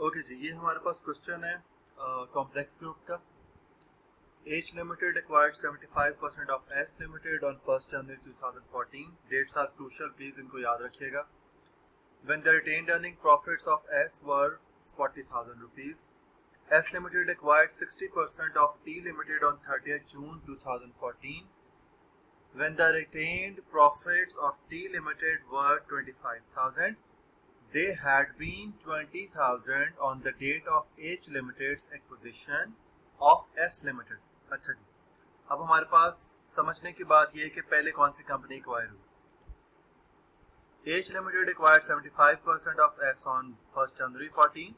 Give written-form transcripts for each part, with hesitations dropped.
Okay जी, ये हमारे पास question है कॉम्प्लेक्स ग्रुप का। H Limited acquired 75% of S Limited on 1st January 2014. Dates are crucial, please इनको याद रखिएगा. When the retained earning profits of S were 40,000 rupees. S Limited acquired 60% of T Limited on 30th June 2014. When the retained profits of T Limited were 25,000. They had been 20,000 on the date of H Limited's acquisition of S Limited. अच्छा जी, अब हमारे पास समझने की बात यह है कि पहले कौन सी कंपनी एक्वायर हुई. H Limited acquired 75% of S on 1st January 14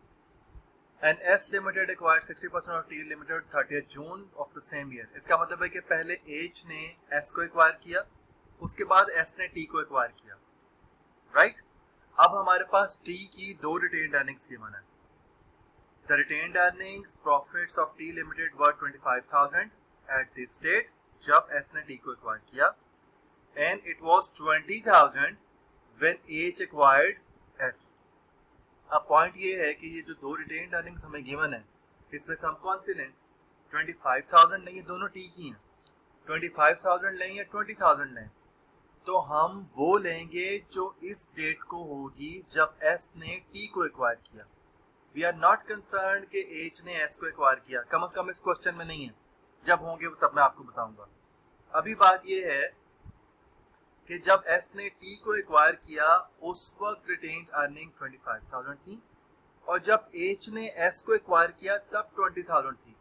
and S Limited acquired 60% of T Limited 30th June of the same year. इसका मतलब है कि पहले H ने S को एक्वायर किया, उसके बाद S ने T को एक्वायर किया, राइट? अब हमारे पास T की दो रिटेन्ड अर्निंग्स गिवन है. The retained earnings profits of T limited were 25,000 at this date जब S ने T को एक्वायर किया, and it was 20,000 when H acquired S. अब पॉइंट ये है कि ये जो दो रिटेन्ड अर्निंग्स हमें गिवन है, इसमें से हम कौन सी लें? 25,000 लें, ये दोनों T की हैं. 25,000 लें या 20,000 लें? तो हम वो लेंगे जो इस डेट को होगी जब S ने T को एक्वायर किया. वी आर नॉट कंसर्न कि H ने S को एक्वायर किया, कम से कम इस क्वेश्चन में नहीं है. जब होंगे तब मैं आपको बताऊंगा. अभी बात ये है कि जब S ने T को एक्वायर किया उस वक्त रिटेन्ड अर्निंग 25,000 थी, और जब H ने S को एक्वायर किया तब 20,000 थी.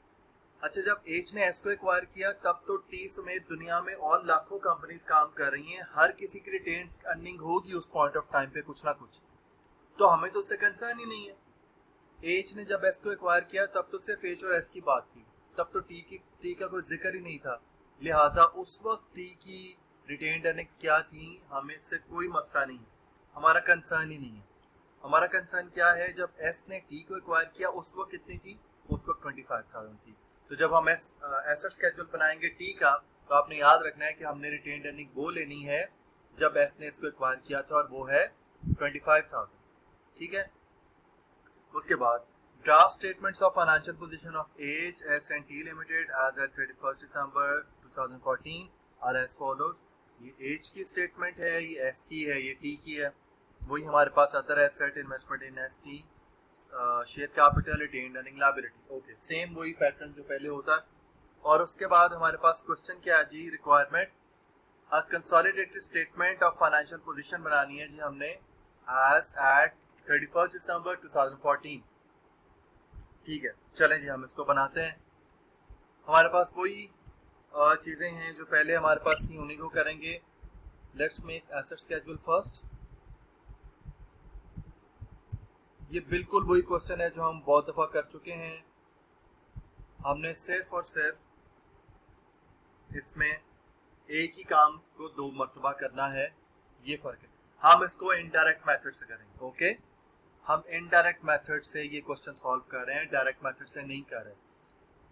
अच्छा, जब H ने S को एक्वायर किया तब तो T समेत दुनिया में और लाखों कंपनीज काम कर रही हैं, हर किसी की रिटेन्ड अर्निंग होगी उस पॉइंट ऑफ टाइम पे कुछ ना कुछ, तो हमें तो उससे कंसर्न ही नहीं है. H ने जब S को एक्वायर किया तब तो सिर्फ H और S की बात थी, तब तो T का कोई जिक्र ही नहीं था. लिहाजा उस वक्त T की रिटेन्ड अर्निंग्स क्या थी, हमें इससे कोई मसला नहीं है, हमारा कंसर्न ही नहीं है. हमारा कंसर्न क्या है, जब S ने T को एक्वायर किया उस वक्त कितनी थी? उस वक्त 25,000 थी. तो जब हम एसेट स्केड्यूल बनाएंगे T का, तो आपने याद रखना है कि हमने रिटेन्ड अर्निंग वो लेनी है जब S ने इसको एक्वायर किया था, और वो है 25,000. ठीक है. उसके बाद draft statements of financial position of H, S and T limited as at 31 December 2014 are as follows. ये H की स्टेटमेंट है, ये S की है, ये T की है. वही हमारे पास other asset, investment in ST, share capital, retained earning, liability. Okay, same वही पैटर्न जो पहले होता है. और उसके बाद हमारे पास क्वेश्चन क्या है जी? Requirement a consolidated statement of financial position बनानी है जी हमने एज एट 31 दिसंबर 2014. ठीक है, चलें जी हम इसको बनाते हैं. हमारे पास वही चीजें हैं जो पहले हमारे पास थी, उन्हीं को करेंगे. Let's make asset schedule first. ये बिल्कुल वही क्वेश्चन है जो हम बहुत दफा कर चुके हैं. हमने सिर्फ और सिर्फ इसमें एक ही काम को दो मरतबा करना है, ये फर्क है. हम इसको इनडायरेक्ट मेथड से करेंगे. ओके, हम इनडायरेक्ट मेथड से ये क्वेश्चन सॉल्व कर रहे हैं, डायरेक्ट मेथड से नहीं कर रहे.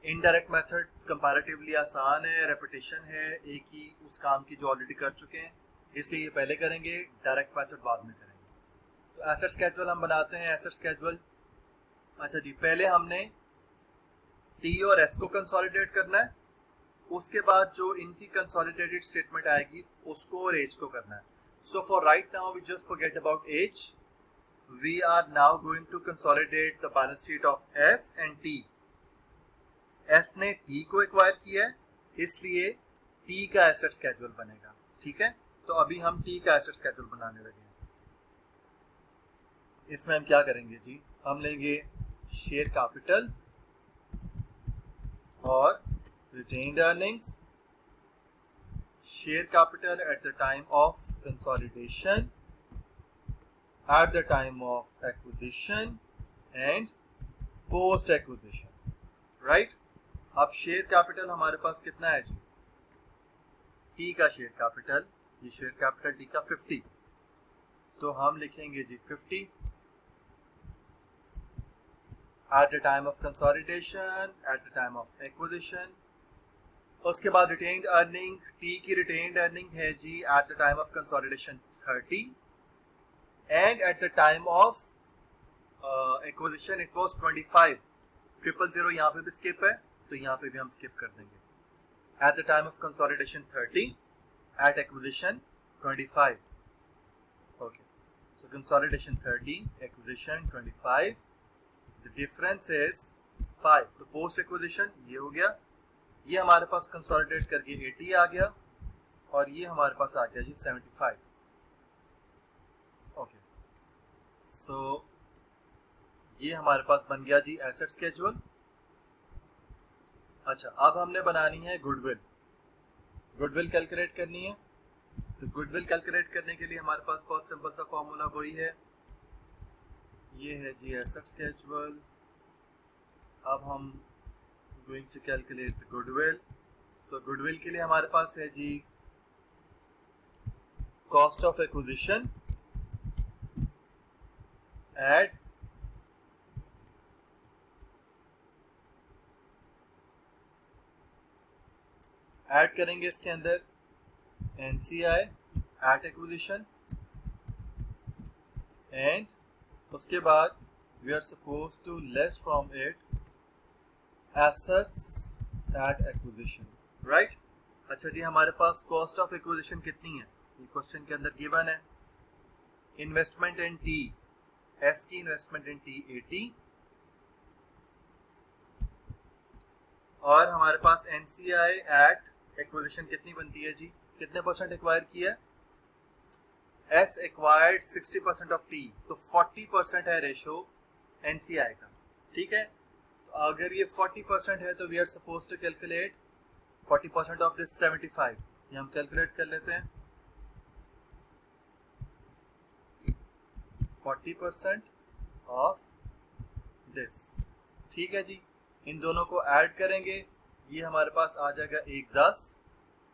इनडायरेक्ट मेथड कंपैरेटिवली आसान है, रेपिटेशन है एक ही उस काम की जो ऑलरेडी कर चुके हैं, इसलिए ये पहले करेंगे, डायरेक्ट मेथड बाद में करेंगे. तो एसेट स्केड्यूल हम बनाते हैं. एसेट स्केड्यूल, अच्छा जी, पहले हमने T और S को कंसोलिडेट करना है, उसके बाद जो इनकी कंसोलिडेटेड स्टेटमेंट आएगी उसको और H को करना है. So for right now we just forget about H. We are now going to consolidate the balance sheet of S and T. S ने T को एक्वायर किया है, इसलिए T का एसेट स्केड्यूल बनेगा. ठीक है, तो अभी हम T का एसेट स्केड्यूल बनाने लगे. इसमें हम क्या करेंगे जी? हम लेंगे शेयर कैपिटल और retained earnings. Share capital eight the time of consolidation, eight the time of acquisition and post acquisition. Right. अब शेयर कैपिटल हमारे पास कितना है जी? T का शेयर कैपिटल, ये शेयर कैपिटल T का 50, तो हम लिखेंगे जी 50 at the time of consolidation, at the time of acquisition. उसके बाद रिटेन्ड अर्निंग, T की रिटेन्ड अर्निंग है जी at the time of consolidation 30 and at the time of acquisition it was 25, 000 यहाँ पे भी स्किप है तो यहाँ पे भी हम स्किप कर देंगे। At the time of consolidation 30, at acquisition 25। Okay, so consolidation 30, acquisition 25, the difference is 5। तो पोस्ट एक्विजिशन ये हो गया, ये हमारे पास कंसोलिडेट करके 80 आ गया और ये हमारे पास आ गया जी 75। ओके, सो ये हमारे पास बन गया जी एसेट स्केड्यूल। अच्छा, अब हमने बनानी है गुडविल। गुडविल कैलकुलेट करनी है, तो गुडविल कैलकुलेट करने के लिए हमारे पास बहुत सिंपल सा फॉर्मूला वही है, ये है जी एसेट स्केड्यूल। अब हम going to calculate the goodwill. So goodwill के लिए हमारे पास है जी कॉस्ट ऑफ एक्विजिशन ऐड करेंगे इसके अंदर NCI एट एक्विजिशन, एंड उसके बाद we are suppose to less from it assets at acquisition, right. अच्छा जी, हमारे पास कॉस्ट ऑफ एक्विजिशन कितनी है, ये क्वेश्चन के अंदर गिवन है। इन्वेस्टमेंट इन टी, एस की इन्वेस्टमेंट इन टी 80, और हमारे पास NCI एट एक्विजिशन कितनी बनती है जी, कितने परसेंट एक्वायर किया है, एस एक्वायर्ड 60% ऑफ टी, तो 40% है रेशो NCI का, ठीक है। तो अगर ये 40% है तो we are suppose to calculate 40% of this 75, ये हम कैलकुलेट कर लेते हैं। 40% ऑफ दिस, ठीक है जी। इन दोनों को ऐड करेंगे, ये हमारे पास आ जाएगा 110,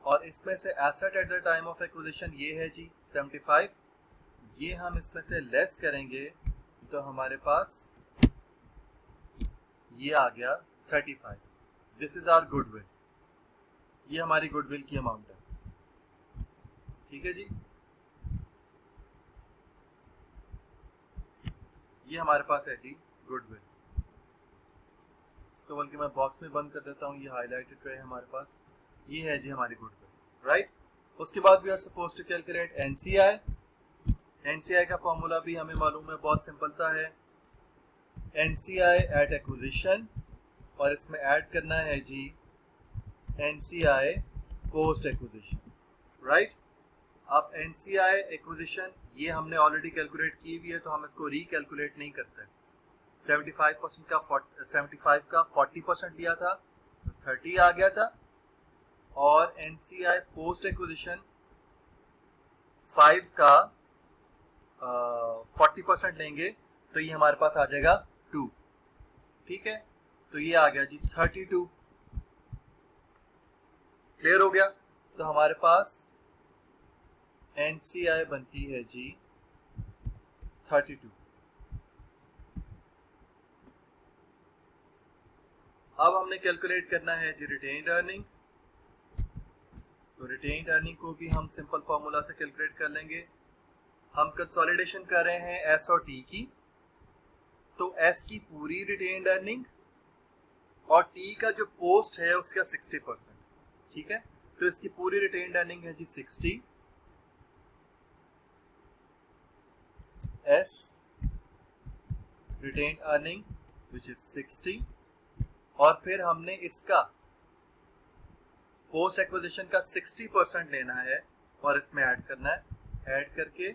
और इसमें से asset eight the time of acquisition ये है जी 75, ये हम इसमें से लेस करेंगे तो हमारे पास ये आ गया 35। दिस इज आवर गुडविल, ये हमारी गुडविल की अमाउंट है, ठीक है जी। ये हमारे पास है जी गुडविल। इसको बल्कि मैं बॉक्स में बंद कर देता हूँ, ये हाईलाइटेड रहे हमारे पास, ये है जी हमारी गुडविल, राइट। उसके बाद we are suppose to calculate NCI। NCI का फॉर्मूला भी हमें मालूम है, बहुत सिंपल सा है, NCI एट एक्विजिशन, और इसमें ऐड करना है जी NCI पोस्ट एक्विजिशन, राइट। अब NCI एक्विजिशन ये हमने ऑलरेडी कैलकुलेट की हुई है, तो हम इसको रीकैलकुलेट नहीं करते। 75% का 75 का 40% लिया था तो 30 आ गया था, और NCI पोस्ट एक्विजिशन 5 का 40% लेंगे तो ये हमारे पास आ जाएगा 2, ठीक है। तो ये आ गया जी 32। क्लियर हो गया। तो हमारे पास NCI बनती है जी 32। अब हमने कैलकुलेट करना है जी रिटेन्ड अर्निंग। तो रिटेन्ड अर्निंग को भी हम सिंपल फॉर्मूला से कैलकुलेट कर लेंगे। हम कंसोलिडेशन कर रहे हैं S और T की, तो S की पूरी रिटेन्ड अर्निंग और T का जो पोस्ट है उसका 60%, ठीक है। तो इसकी पूरी रिटेन्ड अर्निंग है जी 60, S retained earning which is 60, और फिर हमने इसका पोस्ट एक्विजिशन का 60% लेना है और इसमें ऐड करना है, ऐड करके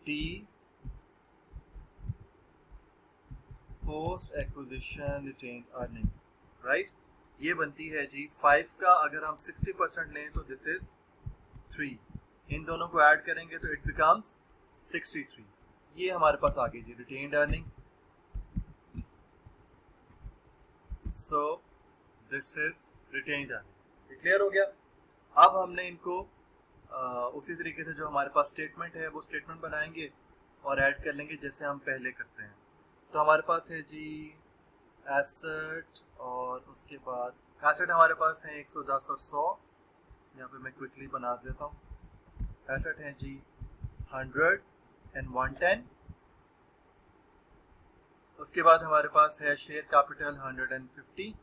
T post acquisition retained earning, right. ये बनती है जी 5 का, अगर हम 60% लें तो दिस इज 3, इन दोनों को ऐड करेंगे तो इट बिकम्स 63। ये हमारे पास आ गई जी retained earning. So this is retained earning. Clear हो गया। अब हमने इनको उसी तरीके से जो हमारे पास स्टेटमेंट है वो स्टेटमेंट बनाएंगे और ऐड कर लेंगे जैसे हम पहले करते हैं। तो हमारे पास है जी एसेट, और उसके बाद एसेट हमारे पास है 110 और 100, यहाँ पे मैं क्विकली बना देता हूँ। एसेट है जी 100 and 110, उसके बाद हमारे पास है share capital 150,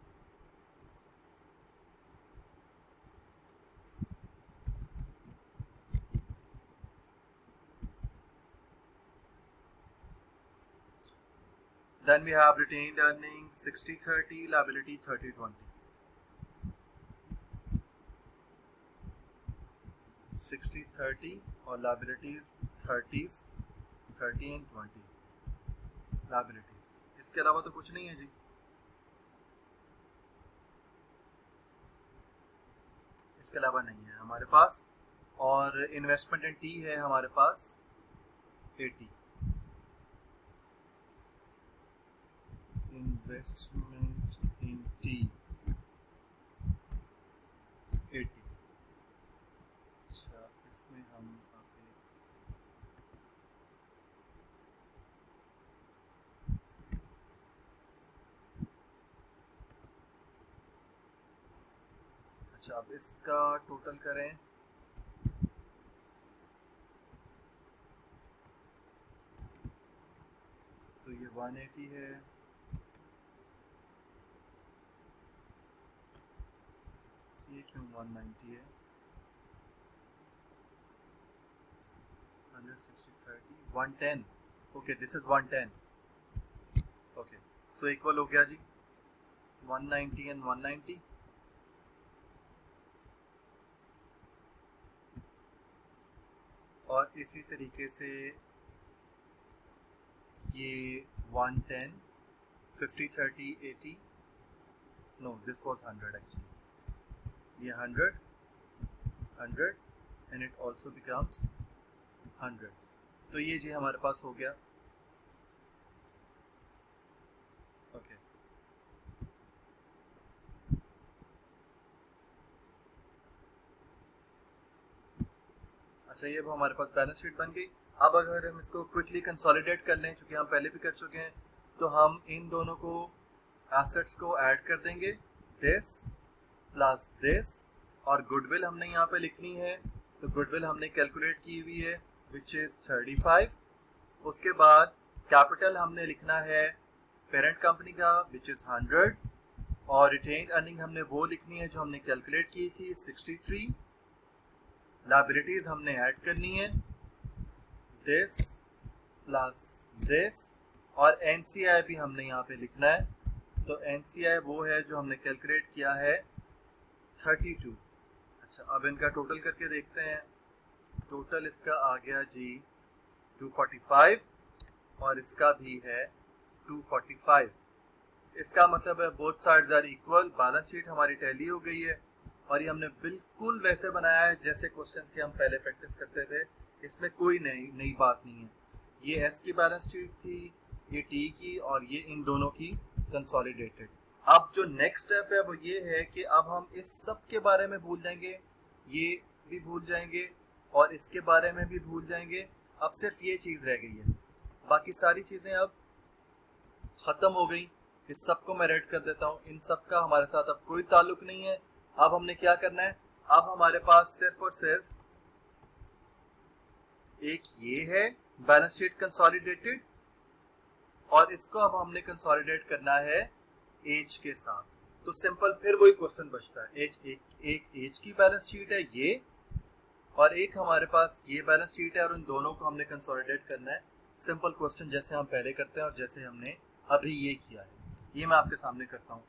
then we have retained earnings 60-30, liability 30-20. 60-30 और liabilities 30s 30 and 20 liabilities. इसके अलावा तो कुछ नहीं है जी. इसके अलावा नहीं है हमारे पास. और इन्वेस्टमेंट इन टी है हमारे पास 80. इन्वेस्टमेंट इन टी 80. अच्छा, इसमें हम अच्छा अब इसका टोटल करें तो ये 180 है. ये क्यों 190 है? 160-30 110. Okay, this is 110. Okay, so equal हो गया जी 190 एंड 190. और इसी तरीके से ये 110 50-30 80. No, this was 100 actually. ये 100 एंड इट ऑल्सो बिकम्स 100. तो ये जी हमारे पास हो गया. ओके, अच्छा ये अब हमारे पास बैलेंस शीट बन गई. अब अगर हम इसको क्विकली कंसोलिडेट कर लें, चूंकि हम पहले भी कर चुके हैं, तो हम इन दोनों को एसेट्स को ऐड कर देंगे. This plus this. और गुडविल हमने यहाँ पे लिखनी है, तो गुडविल हमने कैलकुलेट की हुई है विच इज 35. उसके बाद कैपिटल हमने लिखना है पेरेंट कंपनी का विच इज 100. और रिटेन्ड अर्निंग हमने वो लिखनी है जो हमने कैलकुलेट की थी 63. लायबिलिटीज हमने ऐड करनी है दिस प्लस दिस. और एनसीआई भी हमने यहाँ पे लिखना है. तो एनसीआई वो है जो हमने कैलकुलेट किया है 32. अच्छा, अब इनका टोटल करके देखते हैं. टोटल इसका आ गया जी 245 और इसका भी है 245. इसका मतलब है both sides are equal. Balance sheet हमारी टैली हो गई है और ये हमने बिल्कुल वैसे बनाया है जैसे क्वेश्चंस की हम पहले प्रैक्टिस करते थे. इसमें कोई नई बात नहीं है. ये एस की बैलेंस शीट थी, ये टी की, और ये इन दोनों की कंसोलिडेटेड. अब जो नेक्स्ट स्टेप है वो ये है कि अब हम इस सब के बारे में भूल जाएंगे, ये भी भूल जाएंगे और इसके बारे में भी भूल जाएंगे. अब सिर्फ ये चीज़ रह गई है, बाकी सारी चीज़ें अब ख़त्म हो गई. इस सब को मैं रेड कर देता हूँ. इन सब का हमारे साथ अब कोई ताल्लुक नहीं है. अब हमने क्या करना है, अब हमारे पास सिर्फ और सिर्फ एक ये है बैलेंस शीट कंसोलिडेटेड, और इसको अब हमने कंसोलिडेट करना है एज के साथ. तो सिंपल फिर वही क्वेश्चन बचता है. एक एज की बैलेंस शीट है ये, और एक हमारे पास ये बैलेंस शीट है, और उन दोनों को हमने कंसोलिडेट करना है. सिंपल क्वेश्चन जैसे हम पहले करते हैं और जैसे हमने अभी ये किया है, ये मैं आपके सामने करता हूँ.